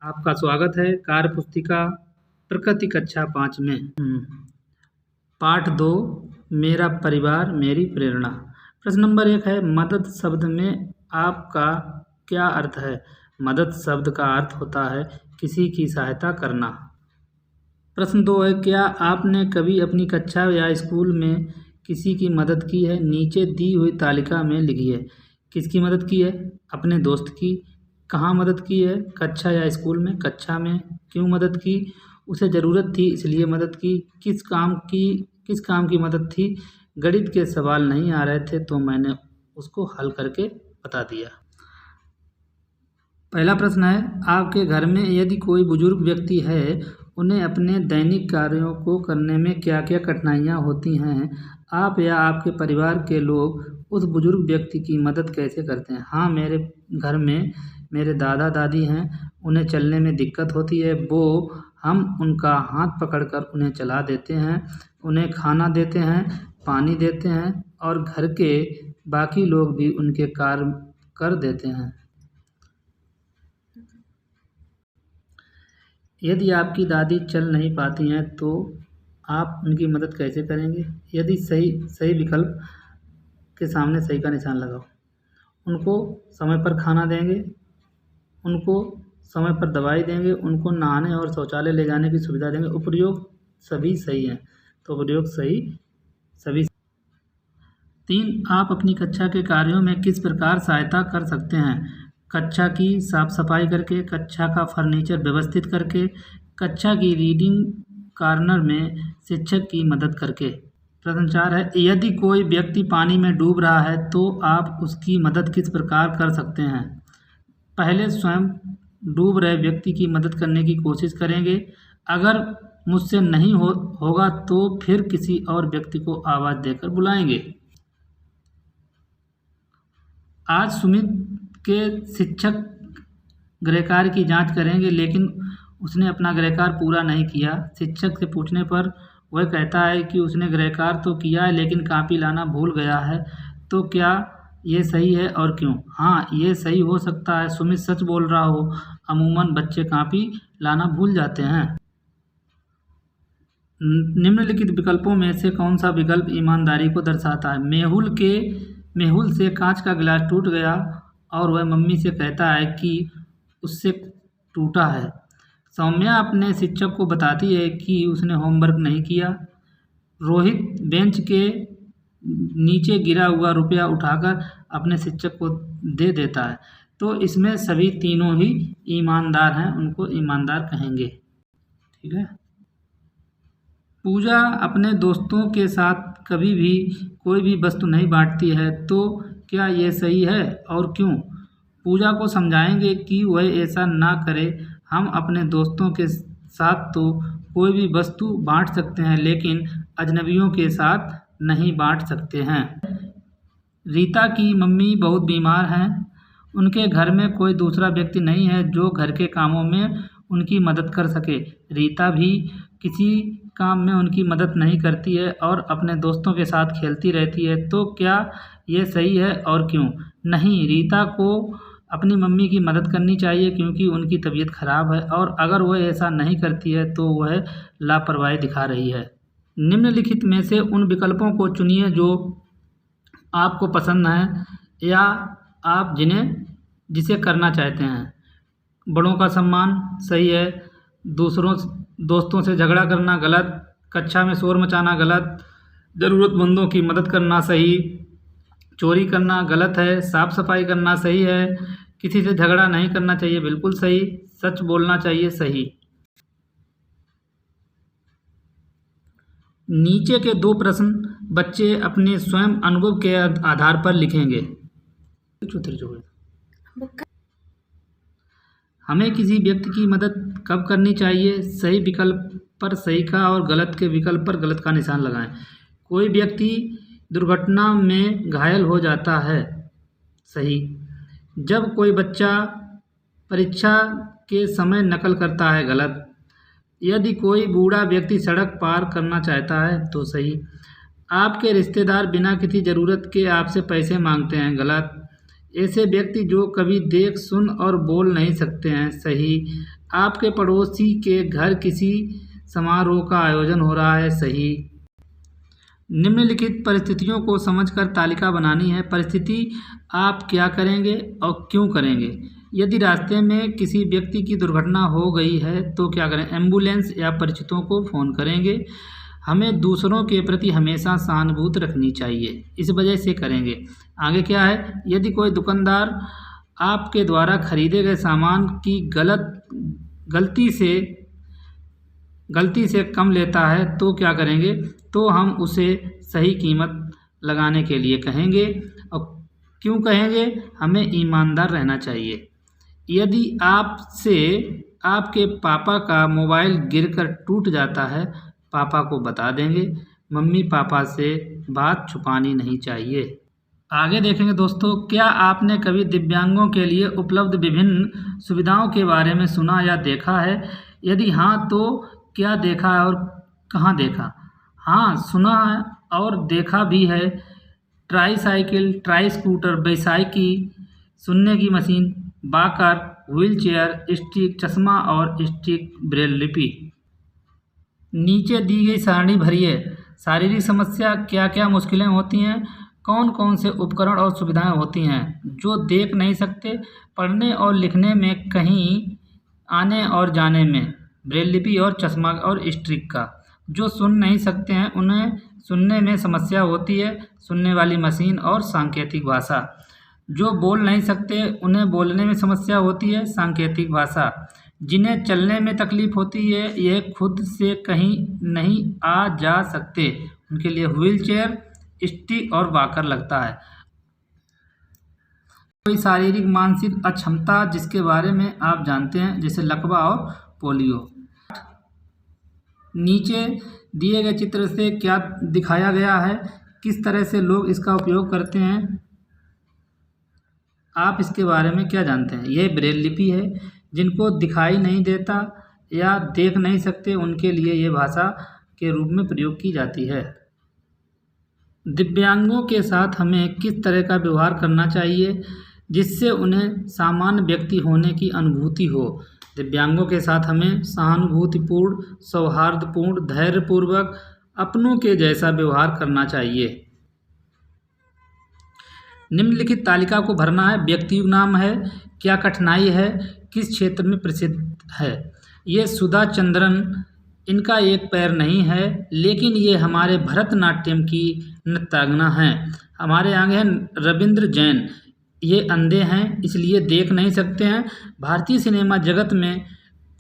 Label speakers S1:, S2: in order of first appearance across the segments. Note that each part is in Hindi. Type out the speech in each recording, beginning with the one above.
S1: आपका स्वागत है कार्य पुस्तिका प्रकृति कक्षा 5 में। पाठ 2 मेरा परिवार मेरी प्रेरणा। प्रश्न नंबर 1 है, मदद शब्द में आपका क्या अर्थ है? मदद शब्द का अर्थ होता है किसी की सहायता करना। प्रश्न 2 है, क्या आपने कभी अपनी कक्षा या स्कूल में किसी की मदद की है? नीचे दी हुई तालिका में लिखिए। किसकी मदद की है? अपने दोस्त की। कहाँ मदद की है? कक्षा या स्कूल में। कक्षा में। क्यों मदद की? उसे ज़रूरत थी इसलिए मदद की। किस काम की मदद थी? गणित के सवाल नहीं आ रहे थे तो मैंने उसको हल करके बता दिया। पहला प्रश्न है, आपके घर में यदि कोई बुजुर्ग व्यक्ति है, उन्हें अपने दैनिक कार्यों को करने में क्या क्या कठिनाइयाँ होती हैं? आप या आपके परिवार के लोग उस बुजुर्ग व्यक्ति की मदद कैसे करते हैं? हाँ, मेरे घर में मेरे दादा दादी हैं, उन्हें चलने में दिक्कत होती है। हम उनका हाथ पकड़कर उन्हें चला देते हैं, उन्हें खाना देते हैं, पानी देते हैं और घर के बाकी लोग भी उनके कार्य कर देते हैं। यदि आपकी दादी चल नहीं पाती हैं तो आप उनकी मदद कैसे करेंगे? यदि सही विकल्प के सामने सही का निशान लगाओ। उनको समय पर खाना देंगे, उनको समय पर दवाई देंगे, उनको नहाने और शौचालय ले जाने की सुविधा देंगे। उपयोग सभी सही हैं, तो उपयोग सही सभी। 3, आप अपनी कक्षा के कार्यों में किस प्रकार सहायता कर सकते हैं? कक्षा की साफ सफाई करके, कक्षा का फर्नीचर व्यवस्थित करके, कक्षा की रीडिंग कॉर्नर में शिक्षक की मदद करके। प्रश्न 4 है, यदि कोई व्यक्ति पानी में डूब रहा है तो आप उसकी मदद किस प्रकार कर सकते हैं? पहले स्वयं डूब रहे व्यक्ति की मदद करने की कोशिश करेंगे। अगर मुझसे नहीं होगा तो फिर किसी और व्यक्ति को आवाज़ देकर बुलाएंगे। आज सुमित के शिक्षक गृहकार्य की जांच करेंगे, लेकिन उसने अपना गृहकार्य पूरा नहीं किया। शिक्षक से पूछने पर वह कहता है कि उसने गृहकार्य तो किया है लेकिन कॉपी लाना भूल गया है। तो क्या ये सही है और क्यों? हाँ, ये सही हो सकता है, सुमित सच बोल रहा हो। अमूमन बच्चे कॉपी लाना भूल जाते हैं। निम्नलिखित विकल्पों में से कौन सा विकल्प ईमानदारी को दर्शाता है? मेहुल से कांच का गिलास टूट गया और वह मम्मी से कहता है कि उससे टूटा है। सौम्या अपने शिक्षक को बताती है कि उसने होमवर्क नहीं किया। रोहित बेंच के नीचे गिरा हुआ रुपया उठाकर अपने शिक्षक को दे देता है। तो इसमें सभी तीनों ही ईमानदार हैं, उनको ईमानदार कहेंगे। ठीक है। पूजा अपने दोस्तों के साथ कभी भी कोई भी वस्तु नहीं बांटती है, तो क्या ये सही है और क्यों? पूजा को समझाएंगे कि वह ऐसा ना करे। हम अपने दोस्तों के साथ तो कोई भी वस्तु बांट सकते हैं, लेकिन अजनबियों के साथ नहीं बांट सकते हैं। रीता की मम्मी बहुत बीमार हैं। उनके घर में कोई दूसरा व्यक्ति नहीं है जो घर के कामों में उनकी मदद कर सके। रीता भी किसी काम में उनकी मदद नहीं करती है और अपने दोस्तों के साथ खेलती रहती है। तो क्या ये सही है और क्यों? नहीं, रीता को अपनी मम्मी की मदद करनी चाहिए क्योंकि उनकी तबीयत खराब है और अगर वह ऐसा नहीं करती है तो वह लापरवाही दिखा रही है। निम्नलिखित में से उन विकल्पों को चुनिए जो आपको पसंद है या आप जिसे करना चाहते हैं। बड़ों का सम्मान सही है। दोस्तों से झगड़ा करना गलत। कक्षा में शोर मचाना गलत। ज़रूरतमंदों की मदद करना सही। चोरी करना गलत है। साफ सफाई करना सही है। किसी से झगड़ा नहीं करना चाहिए, बिल्कुल सही। सच बोलना चाहिए, सही। नीचे के 2 प्रश्न बच्चे अपने स्वयं अनुभव के आधार पर लिखेंगे। हमें किसी व्यक्ति की मदद कब करनी चाहिए? सही विकल्प पर सही का और गलत के विकल्प पर गलत का निशान लगाएं। कोई व्यक्ति दुर्घटना में घायल हो जाता है, सही। जब कोई बच्चा परीक्षा के समय नकल करता है, गलत। यदि कोई बूढ़ा व्यक्ति सड़क पार करना चाहता है तो सही। आपके रिश्तेदार बिना किसी ज़रूरत के आपसे पैसे मांगते हैं, गलत। ऐसे व्यक्ति जो कभी देख सुन और बोल नहीं सकते हैं, सही। आपके पड़ोसी के घर किसी समारोह का आयोजन हो रहा है। सही। निम्नलिखित परिस्थितियों को समझकर तालिका बनानी है। परिस्थिति: आप क्या करेंगे और क्यों करेंगे? यदि रास्ते में किसी व्यक्ति की दुर्घटना हो गई है तो क्या करें? एम्बुलेंस या परिचितों को फ़ोन करेंगे। हमें दूसरों के प्रति हमेशा सहानुभूति रखनी चाहिए, इस वजह से करेंगे। आगे क्या है? यदि कोई दुकानदार आपके द्वारा खरीदे गए सामान की गलती से कम लेता है तो क्या करेंगे? तो हम उसे सही कीमत लगाने के लिए कहेंगे। और क्यों कहेंगे? हमें ईमानदार रहना चाहिए। यदि आपसे आपके पापा का मोबाइल गिरकर टूट जाता है, पापा को बता देंगे। मम्मी पापा से बात छुपानी नहीं चाहिए। आगे देखेंगे दोस्तों, क्या आपने कभी दिव्यांगों के लिए उपलब्ध विभिन्न सुविधाओं के बारे में सुना या देखा है? यदि हाँ, तो क्या देखा है और कहाँ देखा? हाँ, सुना है और देखा भी है। ट्राई साइकिल, ट्राई स्कूटर, बैसाइकी, सुनने की machine, walker, wheel chair, stick, चश्मा और स्टिक ब्रेल लिपि। नीचे दी गई सारणी भरिए। शारीरिक समस्या: क्या क्या मुश्किलें होती हैं? कौन कौन से उपकरण और सुविधाएं होती हैं? जो देख नहीं सकते, पढ़ने और लिखने में, कहीं आने और जाने में, ब्रेल लिपि और चश्मा और स्टिक का। जो सुन नहीं सकते हैं, उन्हें सुनने में समस्या होती है, सुनने वाली मशीन और सांकेतिक भाषा। जो बोल नहीं सकते, उन्हें बोलने में समस्या होती है, सांकेतिक भाषा। जिन्हें चलने में तकलीफ होती है, यह खुद से कहीं नहीं आ जा सकते, उनके लिए व्हील चेयर, स्टिक और वॉकर लगता है। कोई शारीरिक मानसिक अक्षमता जिसके बारे में आप जानते हैं, जैसे लकवा और पोलियो। नीचे दिए गए चित्र से क्या दिखाया गया है? किस तरह से लोग इसका उपयोग करते हैं? आप इसके बारे में क्या जानते हैं? यह ब्रेल लिपि है। जिनको दिखाई नहीं देता या देख नहीं सकते, उनके लिए ये भाषा के रूप में प्रयोग की जाती है। दिव्यांगों के साथ हमें किस तरह का व्यवहार करना चाहिए जिससे उन्हें सामान्य व्यक्ति होने की अनुभूति हो? दिव्यांगों के साथ हमें सहानुभूतिपूर्ण, सौहार्दपूर्ण, धैर्यपूर्वक, अपनों के जैसा व्यवहार करना चाहिए। निम्नलिखित तालिका को भरना है। व्यक्ति नाम है, क्या कठिनाई है, किस क्षेत्र में प्रसिद्ध है? ये सुधा चंद्रन, इनका एक पैर नहीं है, लेकिन ये हमारे भरतनाट्यम की नृत्यांगना हैं। हमारे आगे हैं रविंद्र जैन, ये अंधे हैं इसलिए देख नहीं सकते हैं। भारतीय सिनेमा जगत में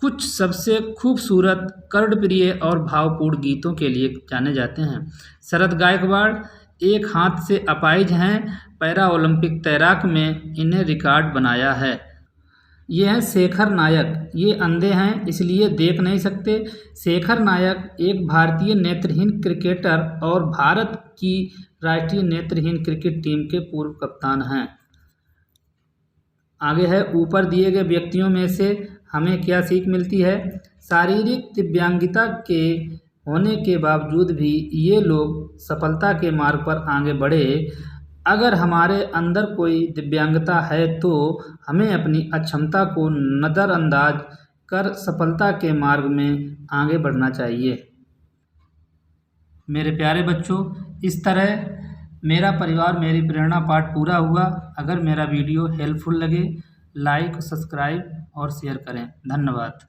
S1: कुछ सबसे खूबसूरत, कर्णप्रिय और भावपूर्ण गीतों के लिए जाने जाते हैं। शरद गायकवाड़ एक हाथ से अपाहिज हैं, पैरा ओलंपिक तैराक में इन्हें रिकॉर्ड बनाया है। ये हैं शेखर नायक, ये अंधे हैं इसलिए देख नहीं सकते। शेखर नायक एक भारतीय नेत्रहीन क्रिकेटर और भारत की राष्ट्रीय नेत्रहीन क्रिकेट टीम के पूर्व कप्तान हैं। आगे है, ऊपर दिए गए व्यक्तियों में से हमें क्या सीख मिलती है? शारीरिक दिव्यांगता के होने के बावजूद भी ये लोग सफलता के मार्ग पर आगे बढ़े। अगर हमारे अंदर कोई दिव्यांगता है तो हमें अपनी अक्षमता को नज़रअंदाज कर सफलता के मार्ग में आगे बढ़ना चाहिए। मेरे प्यारे बच्चों, इस तरह मेरा परिवार मेरी प्रेरणा पाठ पूरा हुआ। अगर मेरा वीडियो हेल्पफुल लगे, लाइक, सब्सक्राइब और शेयर करें। धन्यवाद।